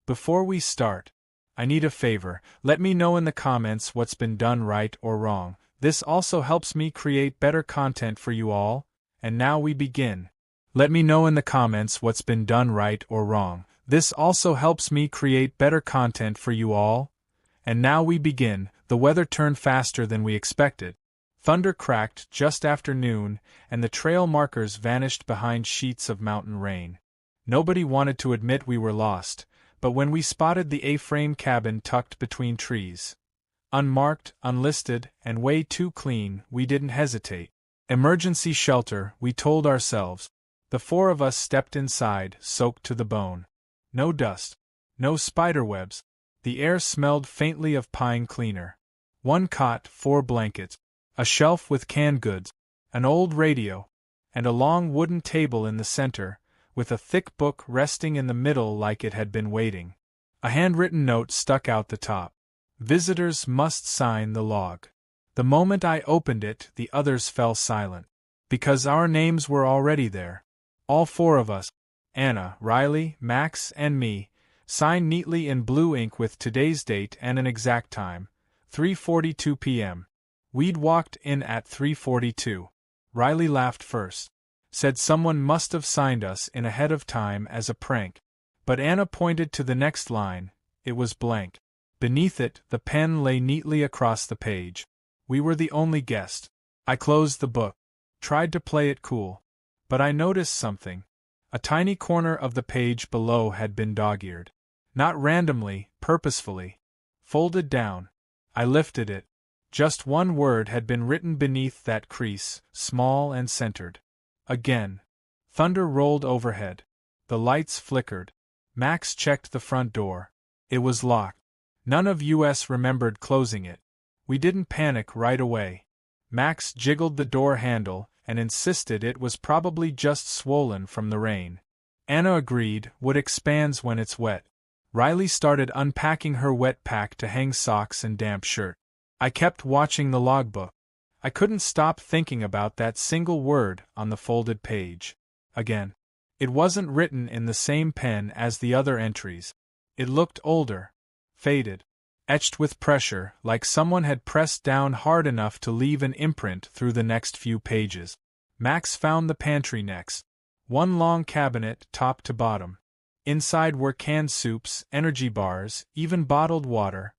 Before we start, I need a favor. Let me know in the comments what's been done right or wrong. This also helps me create better content for you all. And now we begin. Let me know in the comments what's been done right or wrong. This also helps me create better content for you all. And now we begin. The weather turned faster than we expected. Thunder cracked just after noon, and the trail markers vanished behind sheets of mountain rain. Nobody wanted to admit we were lost, but when we spotted the A-frame cabin tucked between trees, unmarked, unlisted, and way too clean, we didn't hesitate. Emergency shelter, we told ourselves. The four of us stepped inside, soaked to the bone. No dust. No spiderwebs. The air smelled faintly of pine cleaner. One cot, 4 blankets, a shelf with canned goods, an old radio, and a long wooden table in the center, with a thick book resting in the middle like it had been waiting. A handwritten note stuck out the top. Visitors must sign the log. The moment I opened it, the others fell silent. Because our names were already there. All 4 of us, Anna, Riley, Max, and me, signed neatly in blue ink with today's date and an exact time, 3:42 p.m. We'd walked in at 3:42. Riley laughed first. Said someone must have signed us in ahead of time as a prank. But Anna pointed to the next line. It was blank. Beneath it, the pen lay neatly across the page. We were the only guest. I closed the book. Tried to play it cool. But I noticed something. A tiny corner of the page below had been dog-eared. Not randomly, purposefully. Folded down. I lifted it. Just one word had been written beneath that crease, small and centered. Again. Thunder rolled overhead. The lights flickered. Max checked the front door. It was locked. None of us remembered closing it. We didn't panic right away. Max jiggled the door handle and insisted it was probably just swollen from the rain. Anna agreed, wood expands when it's wet. Riley started unpacking her wet pack to hang socks and damp shirt. I kept watching the logbook. I couldn't stop thinking about that single word on the folded page. Again. It wasn't written in the same pen as the other entries. It looked older. Faded. Etched with pressure, like someone had pressed down hard enough to leave an imprint through the next few pages. Max found the pantry next. One long cabinet, top to bottom. Inside were canned soups, energy bars, even bottled water.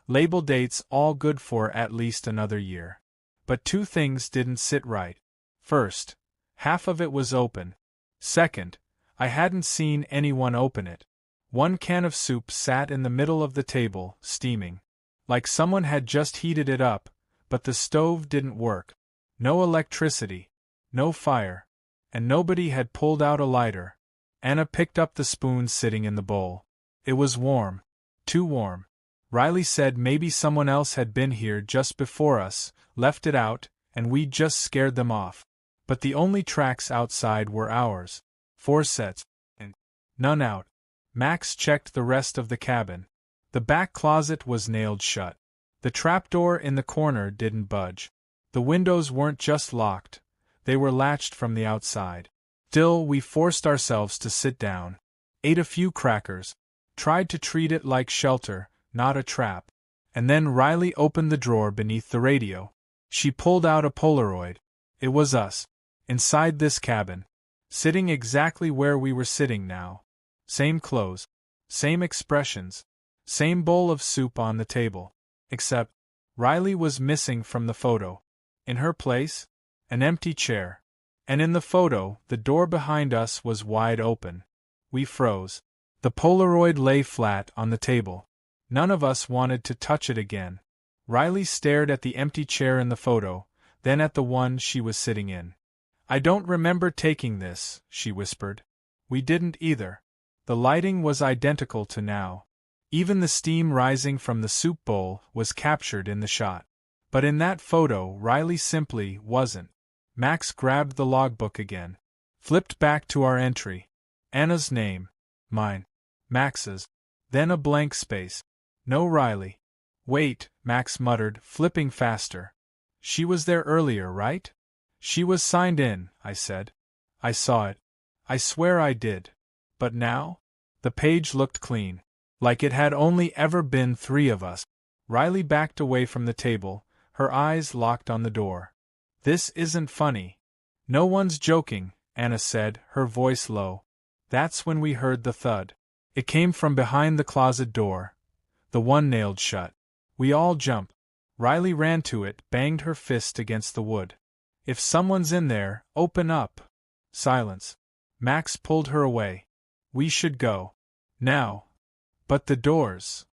Label dates all good for at least another year. But 2 things didn't sit right. First, half of it was open. Second, I hadn't seen anyone open it. One can of soup sat in the middle of the table, steaming. Like someone had just heated it up, but the stove didn't work. No electricity. No fire. And nobody had pulled out a lighter. Anna picked up the spoon sitting in the bowl. It was warm. Too warm. Riley said maybe someone else had been here just before us, left it out, and we'd just scared them off. But the only tracks outside were ours. 4 sets. And none out. Max checked the rest of the cabin. The back closet was nailed shut. The trapdoor in the corner didn't budge. The windows weren't just locked, they were latched from the outside. Still, we forced ourselves to sit down. Ate a few crackers. Tried to treat it like shelter, not a trap. And then Riley opened the drawer beneath the radio. She pulled out a Polaroid. It was us. Inside this cabin. Sitting exactly where we were sitting now. Same clothes. Same expressions. Same bowl of soup on the table. Except, Riley was missing from the photo. In her place, an empty chair. And in the photo, the door behind us was wide open. We froze. The Polaroid lay flat on the table. None of us wanted to touch it again. Riley stared at the empty chair in the photo, then at the one she was sitting in. I don't remember taking this, she whispered. We didn't either. The lighting was identical to now. Even the steam rising from the soup bowl was captured in the shot. But in that photo, Riley simply wasn't. Max grabbed the logbook again. Flipped back to our entry. Anna's name. Mine. Max's. Then a blank space. No Riley. Wait, Max muttered, flipping faster. She was there earlier, right? She was signed in, I said. I saw it. I swear I did. But now? The page looked clean. like it had only ever been three of us. Riley backed away from the table, her eyes locked on the door. This isn't funny. No one's joking, Anna said, her voice low. That's when we heard the thud. It came from behind the closet door, the one nailed shut. We all jumped. Riley ran to it, banged her fist against the wood. If someone's in there, open up. Silence. Max pulled her away. We should go. Now. But the doors.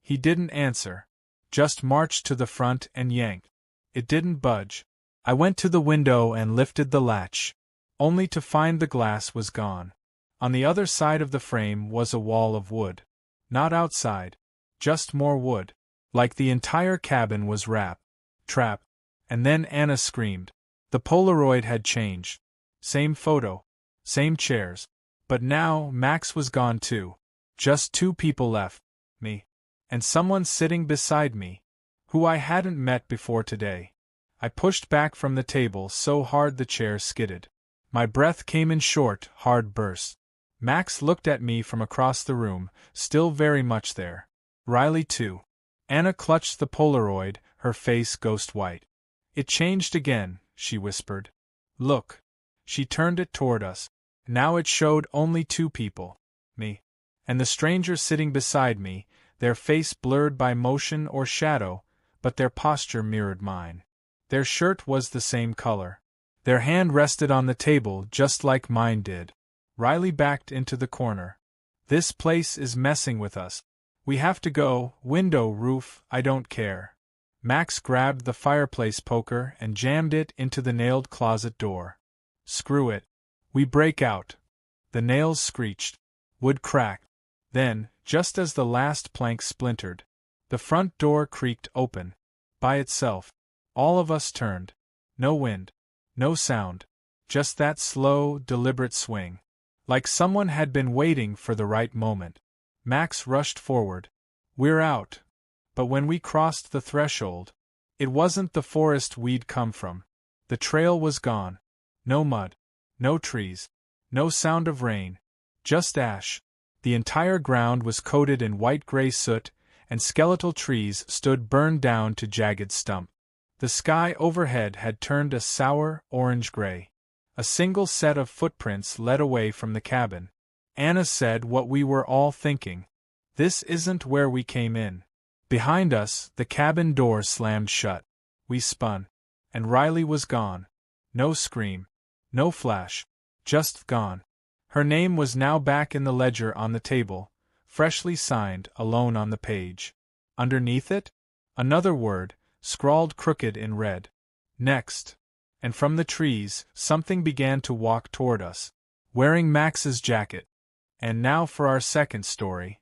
He didn't answer. Just marched to the front and yanked. It didn't budge. I went to the window and lifted the latch, only to find the glass was gone. On the other side of the frame was a wall of wood. Not outside. Just more wood. Like the entire cabin was trapped. And then Anna screamed. The Polaroid had changed. Same photo. Same chairs. But now Max was gone too. Just two people left. Me. And someone sitting beside me, who I hadn't met before today. I pushed back from the table so hard the chair skidded. My breath came in short, hard bursts. Max looked at me from across the room, still very much there. Riley too. Anna clutched the Polaroid, her face ghost white. It changed again, she whispered. Look. She turned it toward us. Now it showed only two people. Me. And the stranger sitting beside me, their face blurred by motion or shadow, but their posture mirrored mine. Their shirt was the same color. Their hand rested on the table just like mine did. Riley backed into the corner. This place is messing with us. We have to go, window, roof, I don't care. Max grabbed the fireplace poker and jammed it into the nailed closet door. Screw it. We break out. The nails screeched. Wood cracked. Then, just as the last plank splintered, the front door creaked open. By itself. All of us turned. No wind. No sound. Just that slow, deliberate swing. Like someone had been waiting for the right moment. Max rushed forward. We're out. But when we crossed the threshold, it wasn't the forest we'd come from. The trail was gone. No mud. No trees. No sound of rain. Just ash. The entire ground was coated in white-gray soot, and skeletal trees stood burned down to jagged stump. The sky overhead had turned a sour, orange-gray. A single set of footprints led away from the cabin. Anna said what we were all thinking. This isn't where we came in. Behind us, the cabin door slammed shut. We spun. And Riley was gone. No scream. No flash. Just gone. Her name was now back in the ledger on the table, freshly signed, alone on the page. Underneath it? Another word, scrawled crooked in red. Next. And from the trees, something began to walk toward us, wearing Max's jacket. And now for our second story.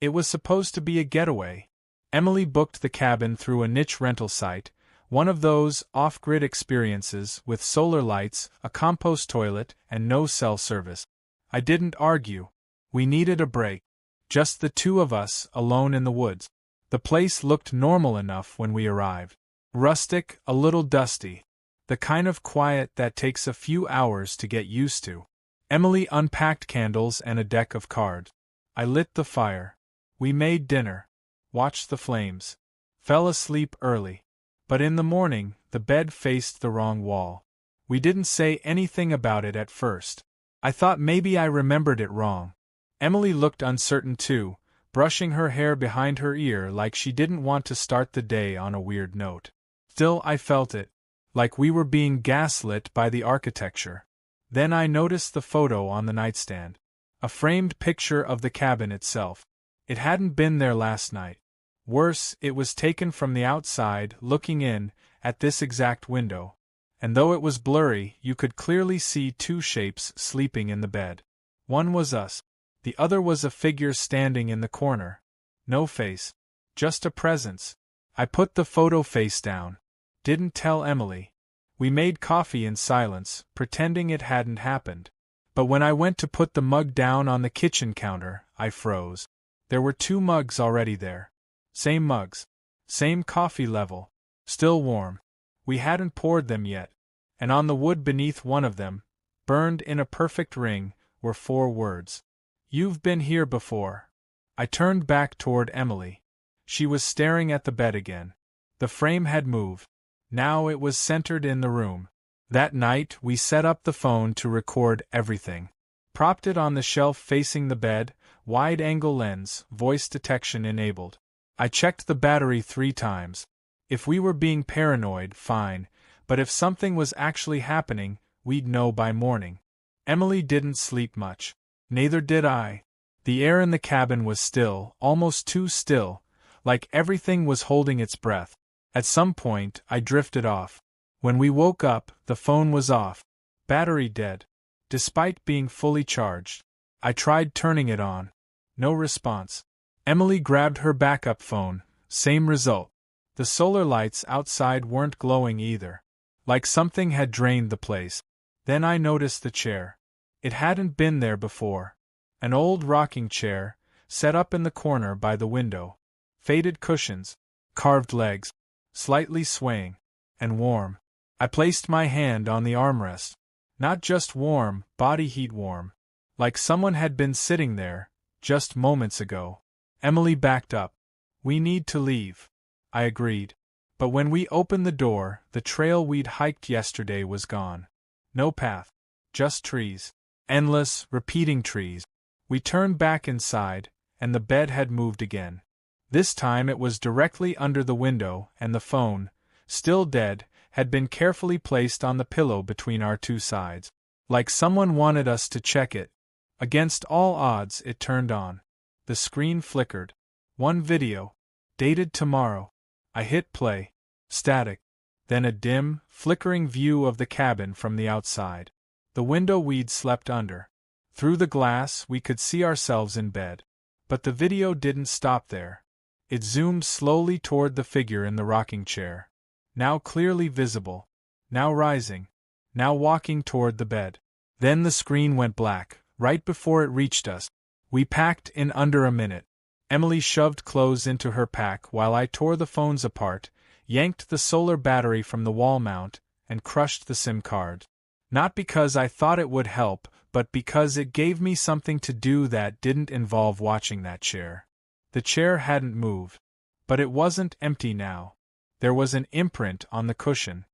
It was supposed to be a getaway. Emily booked the cabin through a niche rental site, one of those off-grid experiences with solar lights, a compost toilet, and no cell service. I didn't argue. We needed a break. Just the two of us, alone in the woods. The place looked normal enough when we arrived. Rustic, a little dusty. The kind of quiet that takes a few hours to get used to. Emily unpacked candles and a deck of cards. I lit the fire. We made dinner. Watched the flames. Fell asleep early. But in the morning, the bed faced the wrong wall. We didn't say anything about it at first. I thought maybe I remembered it wrong. Emily looked uncertain too, brushing her hair behind her ear like she didn't want to start the day on a weird note. Still, I felt it. Like we were being gaslit by the architecture. Then I noticed the photo on the nightstand. A framed picture of the cabin itself. It hadn't been there last night. Worse, it was taken from the outside, looking in, at this exact window. And though it was blurry, you could clearly see two shapes sleeping in the bed. One was us. The other was a figure standing in the corner. No face. Just a presence. I put the photo face down. Didn't tell Emily. We made coffee in silence, pretending it hadn't happened. But when I went to put the mug down on the kitchen counter, I froze. There were two mugs already there. Same mugs. Same coffee level. Still warm. We hadn't poured them yet. And on the wood beneath one of them, burned in a perfect ring, were 4 words. You've been here before. I turned back toward Emily. She was staring at the bed again. The frame had moved. Now it was centered in the room. That night, we set up the phone to record everything. Propped it on the shelf facing the bed, wide-angle lens, voice detection enabled. I checked the battery 3 times. If we were being paranoid, fine, but if something was actually happening, we'd know by morning. Emily didn't sleep much. Neither did I. The air in the cabin was still, almost too still, like everything was holding its breath. At some point, I drifted off. When we woke up, the phone was off. Battery dead. Despite being fully charged. I tried turning it on. No response. Emily grabbed her backup phone. Same result. The solar lights outside weren't glowing either. Like something had drained the place. Then I noticed the chair. It hadn't been there before. An old rocking chair, set up in the corner by the window. Faded cushions. Carved legs. Slightly swaying. And warm. I placed my hand on the armrest. Not just warm, body heat warm. Like someone had been sitting there, just moments ago. Emily backed up. We need to leave. I agreed. But when we opened the door, the trail we'd hiked yesterday was gone. No path. Just trees. Endless, repeating trees. We turned back inside, and the bed had moved again. This time it was directly under the window, and the phone, still dead, had been carefully placed on the pillow between our 2 sides. Like someone wanted us to check it. Against all odds, it turned on. The screen flickered. 1 video. Dated tomorrow. I hit play. Static. Then a dim, flickering view of the cabin from the outside. The window we'd slept under. Through the glass, we could see ourselves in bed. But the video didn't stop there. It zoomed slowly toward the figure in the rocking chair. Now clearly visible. Now rising. Now walking toward the bed. Then the screen went black, right before it reached us. We packed in under a minute. Emily shoved clothes into her pack while I tore the phones apart, yanked the solar battery from the wall mount, and crushed the SIM card. Not because I thought it would help, but because it gave me something to do that didn't involve watching that chair. The chair hadn't moved. But it wasn't empty now. There was an imprint on the cushion.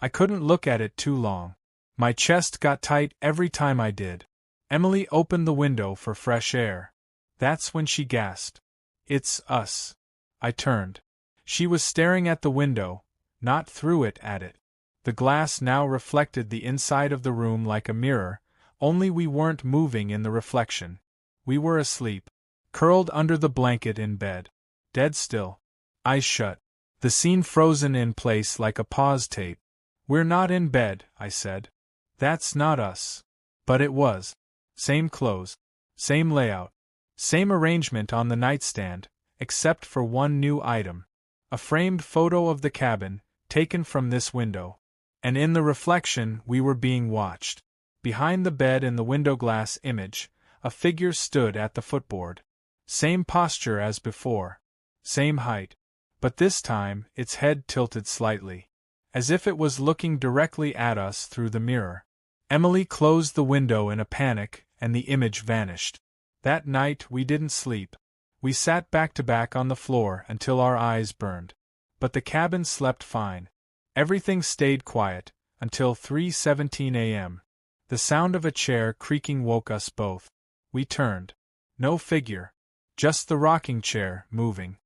I couldn't look at it too long. My chest got tight every time I did. Emily opened the window for fresh air. That's when she gasped. It's us. I turned. She was staring at the window, not through it at it. The glass now reflected the inside of the room like a mirror, only we weren't moving in the reflection. We were asleep, curled under the blanket in bed. Dead still. Eyes shut. The scene frozen in place like a pause tape. We're not in bed, I said. That's not us. But it was. Same clothes. Same layout. Same arrangement on the nightstand, except for one new item. A framed photo of the cabin, taken from this window. And in the reflection, we were being watched. Behind the bed in the window glass image, a figure stood at the footboard. Same posture as before. Same height. But this time, its head tilted slightly. As if it was looking directly at us through the mirror. Emily closed the window in a panic, and the image vanished. That night, we didn't sleep. We sat back to back on the floor until our eyes burned. But the cabin slept fine. Everything stayed quiet, until 3:17 a.m. The sound of a chair creaking woke us both. We turned. No figure. Just the rocking chair, moving.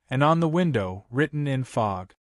And on the window, written in fog.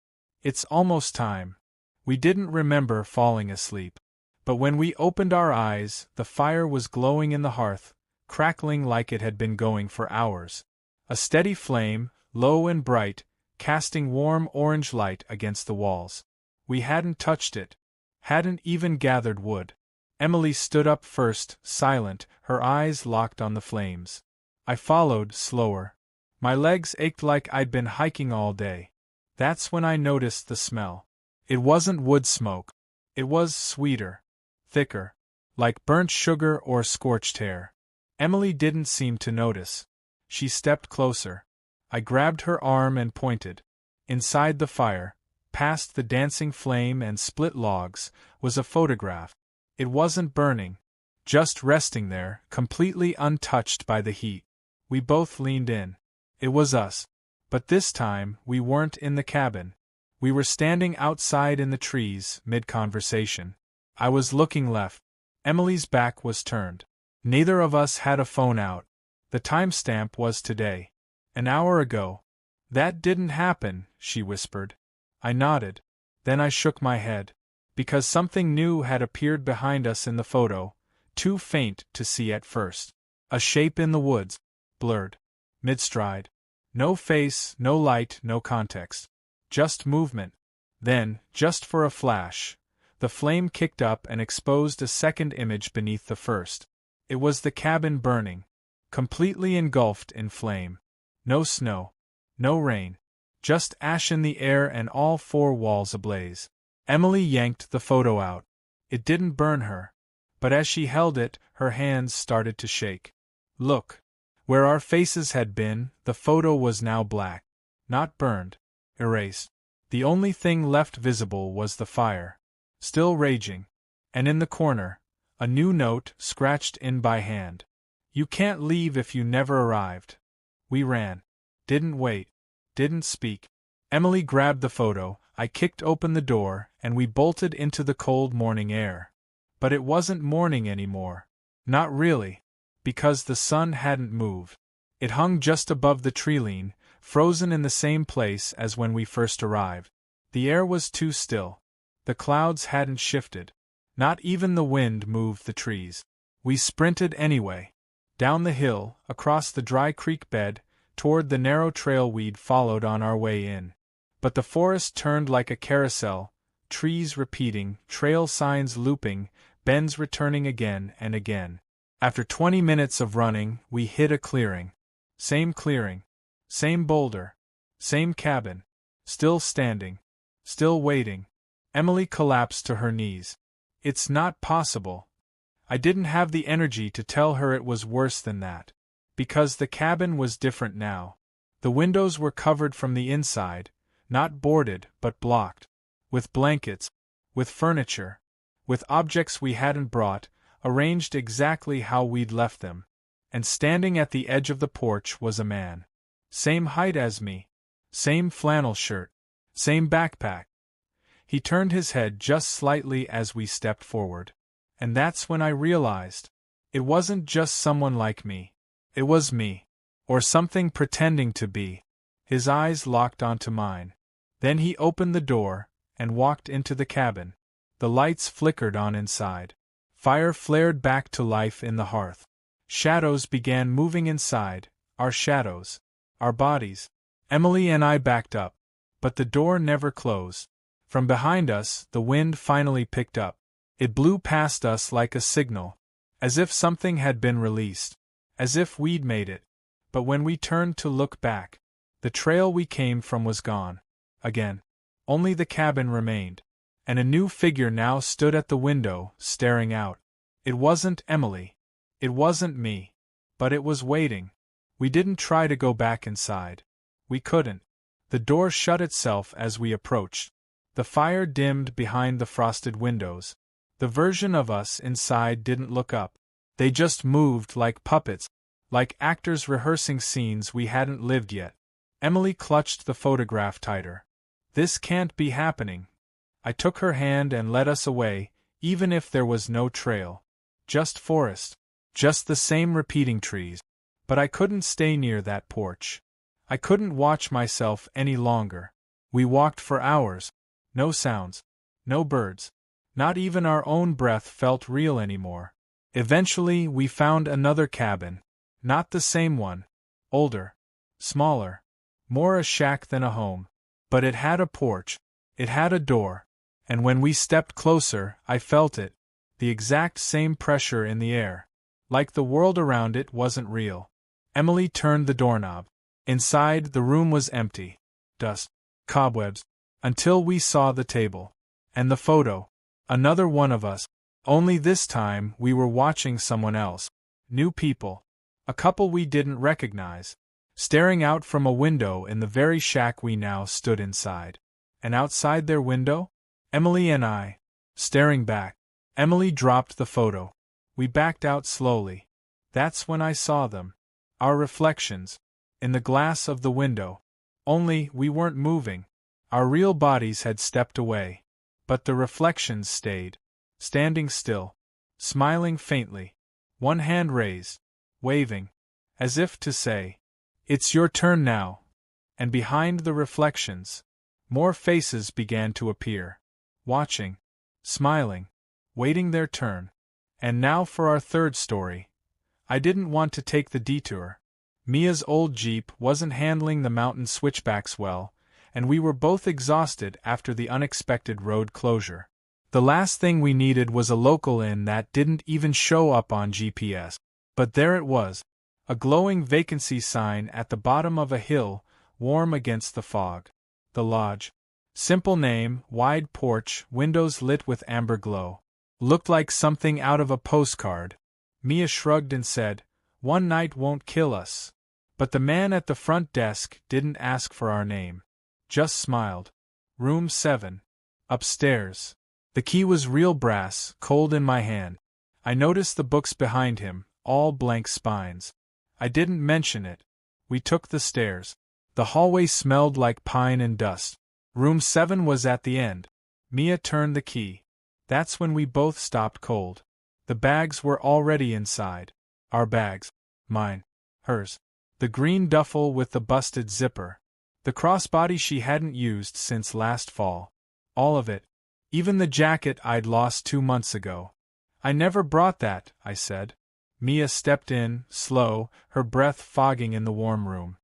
It's almost time. We didn't remember falling asleep. But when we opened our eyes, the fire was glowing in the hearth, crackling like it had been going for hours. A steady flame, low and bright, casting warm orange light against the walls. We hadn't touched it. Hadn't even gathered wood. Emily stood up first, silent, her eyes locked on the flames. I followed, slower. My legs ached like I'd been hiking all day. That's when I noticed the smell. It wasn't wood smoke. It was sweeter. Thicker. Like burnt sugar or scorched hair. Emily didn't seem to notice. She stepped closer. I grabbed her arm and pointed. Inside the fire, past the dancing flame and split logs, was a photograph. It wasn't burning. Just resting there, completely untouched by the heat. We both leaned in. It was us. But this time, we weren't in the cabin. We were standing outside in the trees, mid-conversation. I was looking left. Emily's back was turned. Neither of us had a phone out. The timestamp was today. An hour ago. That didn't happen, she whispered. I nodded. Then I shook my head. Because something new had appeared behind us in the photo, too faint to see at first. A shape in the woods. Blurred. Mid-stride. No face, no light, no context. Just movement. Then, just for a flash, the flame kicked up and exposed a second image beneath the first. It was the cabin burning. Completely engulfed in flame. No snow. No rain. Just ash in the air and all four walls ablaze. Emily yanked the photo out. It didn't burn her. But as she held it, her hands started to shake. Look. Where our faces had been, the photo was now black. Not burned. Erased. The only thing left visible was the fire. Still raging. And in the corner, a new note scratched in by hand. You can't leave if you never arrived. We ran. Didn't wait. Didn't speak. Emily grabbed the photo, I kicked open the door, and we bolted into the cold morning air. But it wasn't morning anymore. Not really. Because the sun hadn't moved. It hung just above the treeline, frozen in the same place as when we first arrived. The air was too still. The clouds hadn't shifted. Not even the wind moved the trees. We sprinted anyway. Down the hill, across the dry creek bed, toward the narrow trail we'd followed on our way in. But the forest turned like a carousel, trees repeating, trail signs looping, bends returning again and again. After 20 minutes of running, we hit a clearing. Same clearing. Same boulder. Same cabin. Still standing. Still waiting. Emily collapsed to her knees. It's not possible. I didn't have the energy to tell her it was worse than that. Because the cabin was different now. The windows were covered from the inside, not boarded but blocked. With blankets. With furniture. With objects we hadn't brought, arranged exactly how we'd left them. And standing at the edge of the porch was a man. Same height as me. Same flannel shirt. Same backpack. He turned his head just slightly as we stepped forward. And that's when I realized. It wasn't just someone like me. It was me. Or something pretending to be. His eyes locked onto mine. Then he opened the door, and walked into the cabin. The lights flickered on inside. Fire flared back to life in the hearth. Shadows began moving inside, our shadows. Our bodies. Emily and I backed up. But the door never closed. From behind us, the wind finally picked up. It blew past us like a signal. As if something had been released. As if we'd made it. But when we turned to look back, the trail we came from was gone. Again. Only the cabin remained. And a new figure now stood at the window, staring out. It wasn't Emily. It wasn't me. But it was waiting. We didn't try to go back inside. We couldn't. The door shut itself as we approached. The fire dimmed behind the frosted windows. The version of us inside didn't look up. They just moved like puppets, like actors rehearsing scenes we hadn't lived yet. Emily clutched the photograph tighter. This can't be happening. I took her hand and led us away, even if there was no trail. Just forest. Just the same repeating trees. But I couldn't stay near that porch. I couldn't watch myself any longer. We walked for hours. No sounds. No birds. Not even our own breath felt real anymore. Eventually we found another cabin. Not the same one. Older. Smaller. More a shack than a home. But it had a porch. It had a door. And when we stepped closer, I felt it. The exact same pressure in the air. Like the world around it wasn't real. Emily turned the doorknob. Inside, the room was empty. Dust. Cobwebs. Until we saw the table. And the photo. Another one of us. Only this time we were watching someone else. New people. A couple we didn't recognize. Staring out from a window in the very shack we now stood inside. And outside their window? Emily and I. Staring back. Emily dropped the photo. We backed out slowly. That's when I saw them. Our reflections. In the glass of the window. Only, we weren't moving. Our real bodies had stepped away. But the reflections stayed. Standing still. Smiling faintly. One hand raised. Waving. As if to say, "It's your turn now." And behind the reflections, more faces began to appear. Watching. Smiling. Waiting their turn. And now for our third story. I didn't want to take the detour. Mia's old Jeep wasn't handling the mountain switchbacks well, and we were both exhausted after the unexpected road closure. The last thing we needed was a local inn that didn't even show up on GPS. But there it was. A glowing vacancy sign at the bottom of a hill, warm against the fog. The Lodge. Simple name, wide porch, windows lit with amber glow. Looked like something out of a postcard. Mia shrugged and said, "One night won't kill us." But the man at the front desk didn't ask for our name. Just smiled. Room 7. Upstairs. The key was real brass, cold in my hand. I noticed the books behind him, all blank spines. I didn't mention it. We took the stairs. The hallway smelled like pine and dust. Room 7 was at the end. Mia turned the key. That's when we both stopped cold. The bags were already inside. Our bags. Mine. Hers. The green duffel with the busted zipper. The crossbody she hadn't used since last fall. All of it. Even the jacket I'd lost 2 months ago. "I never brought that," I said. Mia stepped in, slow, her breath fogging in the warm room.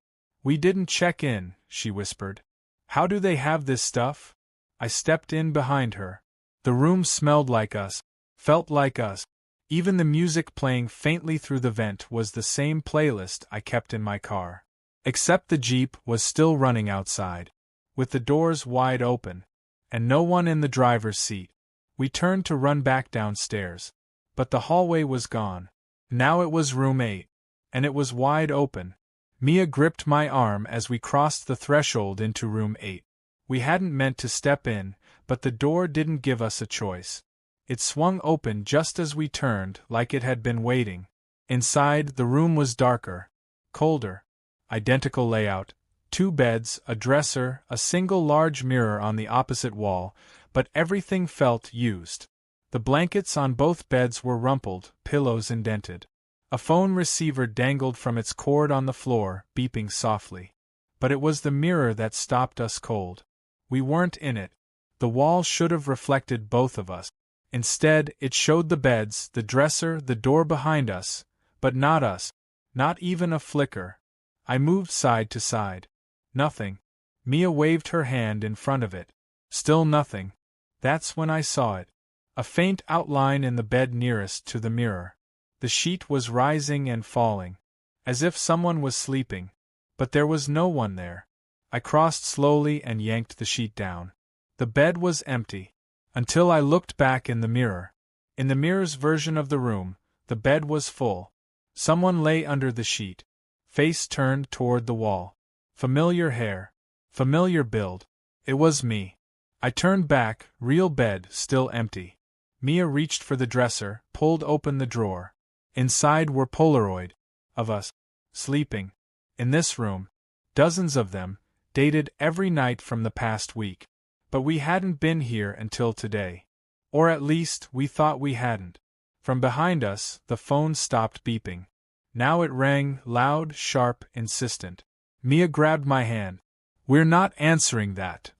"We didn't check in," she whispered. "How do they have this stuff?" I stepped in behind her. The room smelled like us, felt like us. Even the music playing faintly through the vent was the same playlist I kept in my car. Except the Jeep was still running outside, with the doors wide open, and no one in the driver's seat. We turned to run back downstairs. But the hallway was gone. Now it was room 8. And it was wide open. Mia gripped my arm as we crossed the threshold into room 8. We hadn't meant to step in, but the door didn't give us a choice. It swung open just as we turned, like it had been waiting. Inside, the room was darker, colder. Identical layout. 2 beds, a dresser, a single large mirror on the opposite wall, but everything felt used. The blankets on both beds were rumpled, pillows indented. A phone receiver dangled from its cord on the floor, beeping softly. But it was the mirror that stopped us cold. We weren't in it. The wall should have reflected both of us. Instead, it showed the beds, the dresser, the door behind us, but not us. Not even a flicker. I moved side to side. Nothing. Mia waved her hand in front of it. Still nothing. That's when I saw it. A faint outline in the bed nearest to the mirror. The sheet was rising and falling, as if someone was sleeping. But there was no one there. I crossed slowly and yanked the sheet down. The bed was empty. Until I looked back in the mirror. In the mirror's version of the room, the bed was full. Someone lay under the sheet. Face turned toward the wall. Familiar hair. Familiar build. It was me. I turned back, real bed still empty. Mia reached for the dresser, pulled open the drawer. Inside were Polaroid. Of us. Sleeping. In this room. Dozens of them, dated every night from the past week. But we hadn't been here until today. Or at least, we thought we hadn't. From behind us, the phone stopped beeping. Now it rang, loud, sharp, insistent. Mia grabbed my hand. "We're not answering that."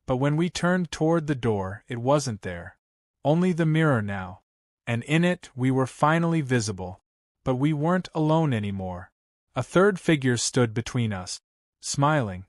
But when we turned toward the door, it wasn't there. Only the mirror now. And in it, we were finally visible. But we weren't alone anymore. A third figure stood between us. Smiling.